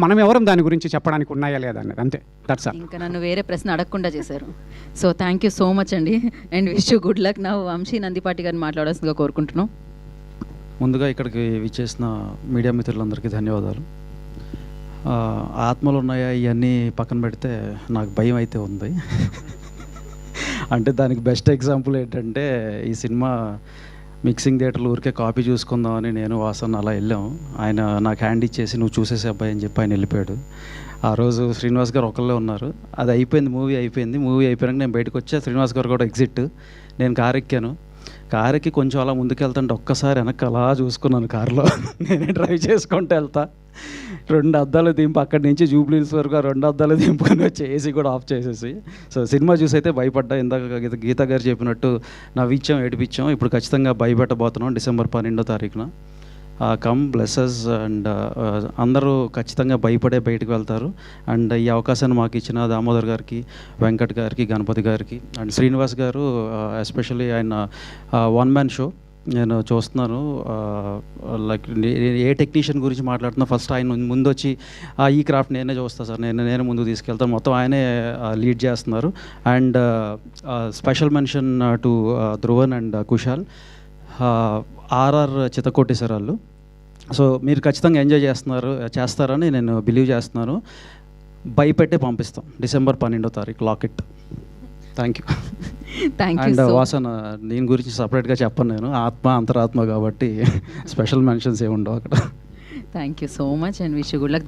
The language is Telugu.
మనం ఎవరం దాని గురించి చెప్పడానికి ఉన్నాయా లేదా అనేది, అంతే. That's all. ఇంకా నన్ను వేరే ప్రశ్న అడగకుండా చేశారు. So thank you so much అండి, and wish you good luck. నా వంశీ నందిపాటి గారిని మాట్లాడాల్సిందిగా కోరుకుంటున్నాం. ముందుగా ఇక్కడికి విచ్చేసిన మీడియా మిత్రులందరికీ ధన్యవాదాలు. ఆత్మలు ఉన్నాయా ఇవన్నీ పక్కన పెడితే నాకు భయం అయితే ఉంది. అంటే దానికి బెస్ట్ ఎగ్జాంపుల్ ఏంటంటే, ఈ సినిమా మిక్సింగ్ థియేటర్లు ఊరికే కాపీ చూసుకుందామని నేను వాసన్ అలా వెళ్ళాం. ఆయన నాకు హ్యాండ్ ఇచ్చేసి నువ్వు చూసేసే అబ్బాయి అని చెప్పి ఆయన వెళ్ళిపోయాడు. ఆ రోజు శ్రీనివాస్ గారు ఒకళ్ళే ఉన్నారు. అది అయిపోయింది, మూవీ అయిపోయింది. మూవీ అయిపోయాక నేను బయటకు వచ్చా, శ్రీనివాస్ గారు కూడా ఎగ్జిట్. నేను కారు ఎక్కాను. కారు ఎక్కి కొంచెం అలా ముందుకెళ్తుంటే ఒక్కసారి వెనక్కి అలా చూసుకున్నాను కారులో. నేనే డ్రైవ్ చేసుకుంటూ వెళ్తా. 2 అద్దాలు దింపు అక్కడి నుంచి జూబ్లీస్ వరకు 2 అద్దాలు దింపుకొని వచ్చి ఏసీ కూడా ఆఫ్ చేసేసి, సో సినిమా చూసి అయితే భయపడ్డా. ఇందాక గీత గారు చెప్పినట్టు నవ్విచ్చాం, ఏడిపించాం. ఇప్పుడు ఖచ్చితంగా భయపెట్టబోతున్నాం డిసెంబర్ 12వ తారీఖున. కమ్ బ్లెస్సెస్ అండ్ అందరూ ఖచ్చితంగా భయపడే బయటకు వెళ్తారు. అండ్ ఈ అవకాశాన్ని మాకు ఇచ్చిన దామోదర్ గారికి, వెంకట్ గారికి, గణపతి గారికి అండ్ శ్రీనివాస్ గారు ఎస్పెషల్లీ ఆయన 1 మ్యాన్ షో నేను చూస్తున్నాను. లైక్ ఏ టెక్నీషియన్ గురించి మాట్లాడుతున్నా ఫస్ట్ ఆయన ముందు వచ్చి ఈ క్రాఫ్ట్ నేనే చూస్తాను సార్, నేనే ముందు తీసుకెళ్తాను, మొత్తం ఆయనే లీడ్ చేస్తున్నారు. And special mention to Dhruvan and Kushal, RR చితకొట్టేశారు వాళ్ళు. సో మీరు ఖచ్చితంగా ఎంజాయ్ చేస్తారని నేను బిలీవ్ చేస్తున్నాను. భయపెట్టే పంపిస్తాం డిసెంబర్ 12వ తారీఖు లాకెట్. Thank you. అండ్ వాసన దీని గురించి సపరేట్గా చెప్పను, నేను ఆత్మ అంతరాత్మ కాబట్టి స్పెషల్ మెన్షన్స్ ఏమి ఉండవు అక్కడ. Thank you so much and wish you good luck.